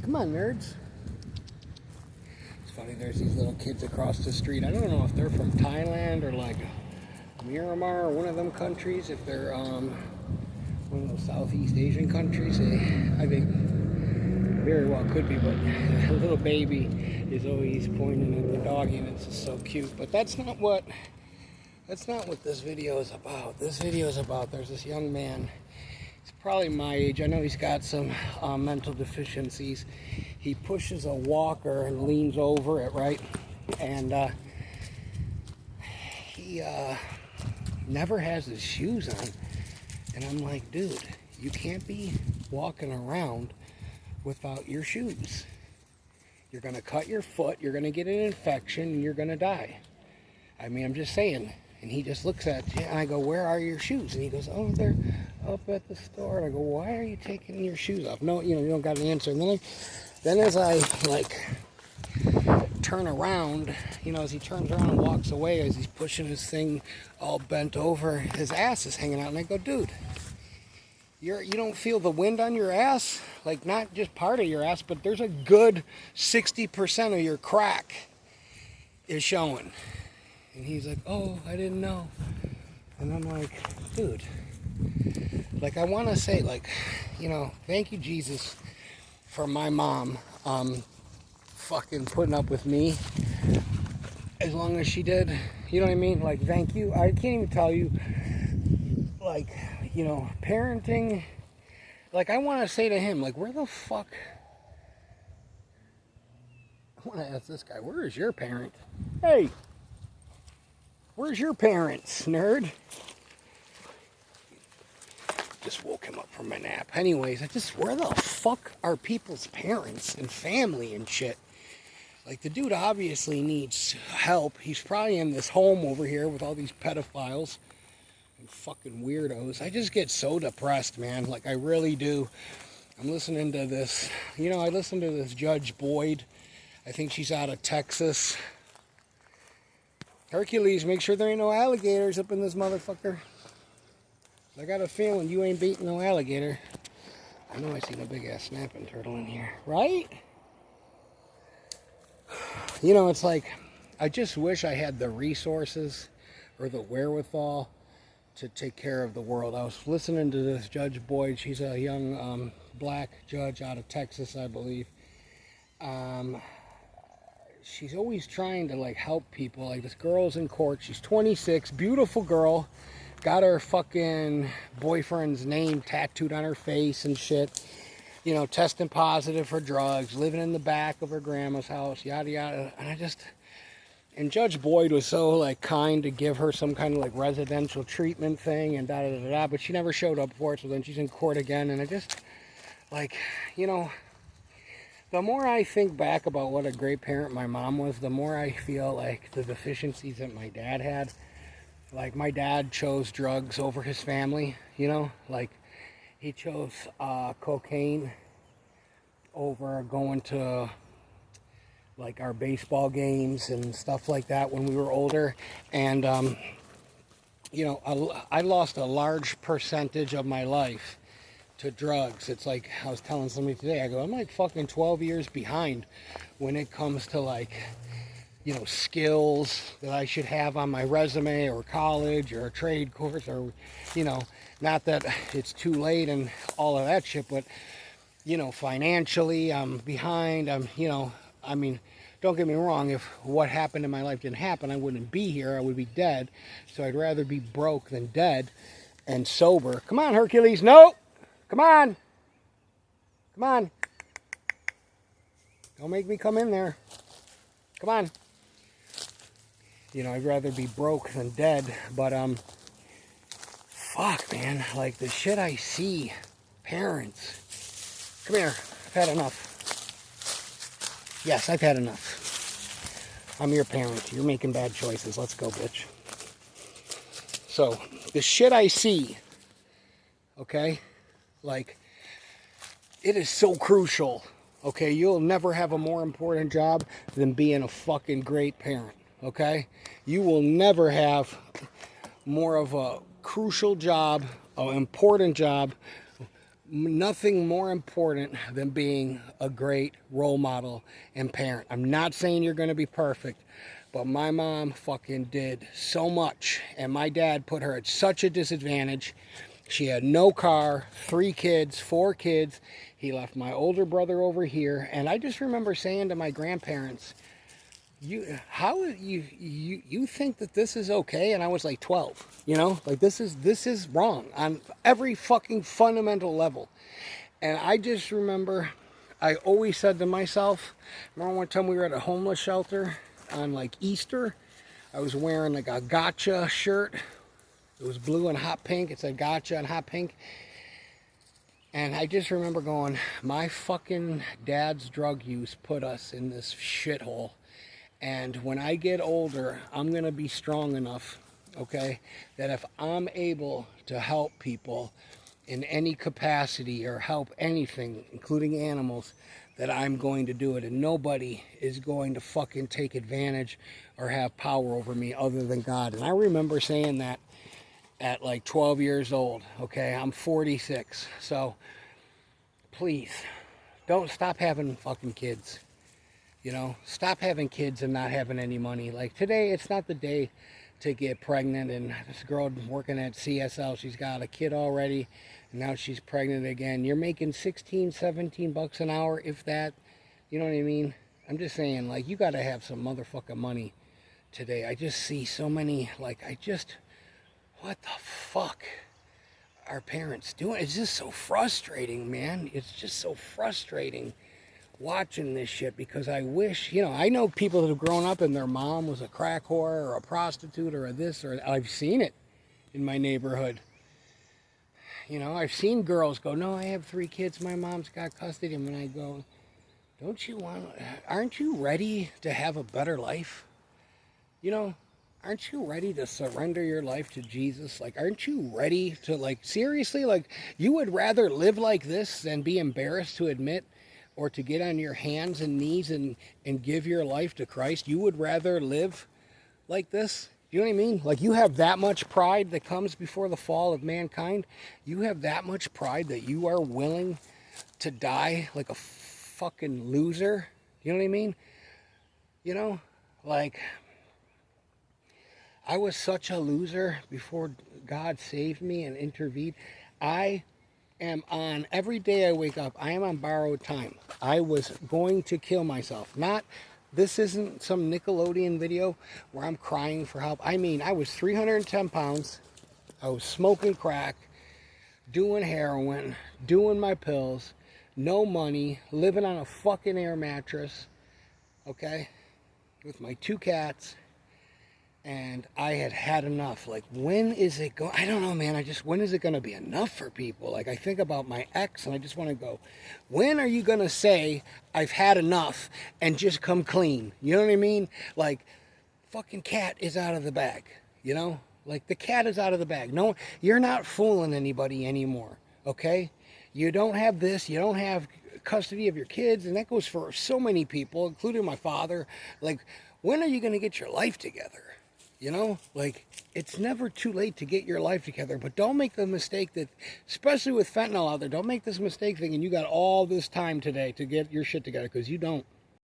Come on, nerds. It's funny, there's these little kids across the street. I don't know if they're from Thailand or like Myanmar or one of them countries. If they're one of those Southeast Asian countries, I think very well could be. But a little baby is always pointing at the doggy, and it's just so cute. But that's not what this video is about. This video is about there's this young man. He's probably my age. I know he's got some mental deficiencies. He pushes a walker and leans over it, right? And he never has his shoes on. And I'm like, dude, you can't be walking around without your shoes. You're going to cut your foot, you're going to get an infection, and you're going to die. I mean, I'm just saying. And he just looks at you, and I go, where are your shoes? And he goes, oh, they're up at the store. And I go, why are you taking your shoes off? No, you don't got an answer. And then as I, like, turn around, as he turns around and walks away, as he's pushing his thing all bent over, his ass is hanging out. And I go, dude, you don't feel the wind on your ass? Like, not just part of your ass, but there's a good 60% of your crack is showing. And he's like, oh, I didn't know. And I'm like, dude, like, I want to say, like, thank you, Jesus, for my mom fucking putting up with me as long as she did. You know what I mean? Like, thank you. I can't even tell you, like, parenting. Like, I want to say to him, like, where the fuck? I want to ask this guy, where is your parent? Hey! Where's your parents, nerd? Just woke him up from a nap. Anyways, where the fuck are people's parents and family and shit? Like, the dude obviously needs help. He's probably in this home over here with all these pedophiles and fucking weirdos. I just get so depressed, man. Like, I really do. I'm listening to this. I listen to this Judge Boyd. I think she's out of Texas. Hercules, make sure there ain't no alligators up in this motherfucker. I got a feeling you ain't beating no alligator. I know I seen a big ass snapping turtle in here, right? It's like, I just wish I had the resources or the wherewithal to take care of the world. I was listening to this Judge Boyd. She's a young black judge out of Texas, I believe. She's always trying to, like, help people. Like, this girl's in court. She's 26, beautiful girl. Got her fucking boyfriend's name tattooed on her face and shit. Testing positive for drugs, living in the back of her grandma's house, yada, yada. And Judge Boyd was so, like, kind to give her some kind of, like, residential treatment thing and da-da-da-da, but she never showed up for it, so then she's in court again. And I just, like, the more I think back about what a great parent my mom was, the more I feel like the deficiencies that my dad had. Like, my dad chose drugs over his family, Like, he chose cocaine over going to, like, our baseball games and stuff like that when we were older. And, I lost a large percentage of my life to drugs. It's like, I was telling somebody today, I go, I'm like fucking 12 years behind when it comes to, like, skills that I should have on my resume or college or a trade course or, not that it's too late and all of that shit, but, financially I'm behind. I mean, don't get me wrong, if what happened in my life didn't happen, I wouldn't be here. I would be dead. So I'd rather be broke than dead and sober. Come on, Hercules. No! Come on. Come on. Don't make me come in there. Come on. I'd rather be broke than dead. But, fuck, man. Like, the shit I see. Parents. Come here. I've had enough. Yes, I've had enough. I'm your parent. You're making bad choices. Let's go, bitch. So, the shit I see, okay? Like, it is so crucial, okay? You'll never have a more important job than being a fucking great parent, okay? You will never have more of a crucial job, an important job, nothing more important than being a great role model and parent. I'm not saying you're going to be perfect, but my mom fucking did so much, and my dad put her at such a disadvantage. She had no car, 3 kids, 4 kids. He left my older brother over here, and I just remember saying to my grandparents, you think that this is okay? And I was like 12, you know, like this is wrong on every fucking fundamental level. And I just remember, I always said to myself, remember one time we were at a homeless shelter on like Easter, I was wearing like a gotcha shirt. It was blue and hot pink. It said gotcha and hot pink. And I just remember going, my fucking dad's drug use put us in this shithole. And when I get older, I'm going to be strong enough, okay, that if I'm able to help people in any capacity or help anything, including animals, that I'm going to do it. And nobody is going to fucking take advantage or have power over me other than God. And I remember saying that at like 12 years old, okay? I'm 46. So please, don't stop having fucking kids. You know, stop having kids and not having any money. Like today, it's not the day to get pregnant. And this girl working at CSL, she's got a kid already, and now she's pregnant again. You're making 16, 17 bucks an hour, if that. You know what I mean? I'm just saying, like, you got to have some motherfucking money today. I just see so many, like, what the fuck are parents doing? It's just so frustrating, man. It's just so frustrating watching this shit, because I wish, you know, I know people that have grown up and their mom was a crack whore or a prostitute or a this, or I've seen it in my neighborhood. You know, I've seen girls go, no, I have 3 kids, my mom's got custody. And I go, aren't you ready to have a better life? You know, aren't you ready to surrender your life to Jesus? Like, aren't you ready to, like, seriously, like, you would rather live like this than be embarrassed to admit or to get on your hands and knees and give your life to Christ? You would rather live like this? You know what I mean? Like, you have that much pride that comes before the fall of mankind. You have that much pride that you are willing to die like a fucking loser. You know what I mean? You know, like, I was such a loser before God saved me and intervened. I am on, every day I wake up, I am on borrowed time. I was going to kill myself. This isn't some Nickelodeon video where I'm crying for help. I mean, I was 310 pounds. I was smoking crack, doing heroin, doing my pills, no money, living on a fucking air mattress, okay, with my 2 cats. And I had had enough. Like, when is it going? I don't know, man. When is it going to be enough for people? Like, I think about my ex and I just want to go, when are you going to say I've had enough and just come clean? You know what I mean? Like, fucking cat is out of the bag, you know? Like, the cat is out of the bag. No, you're not fooling anybody anymore, okay? You don't have this. You don't have custody of your kids. And that goes for so many people, including my father. Like, when are you going to get your life together? You know, like, it's never too late to get your life together, but don't make the mistake that, especially with fentanyl out there, don't make this mistake thinking you got all this time today to get your shit together, because you don't.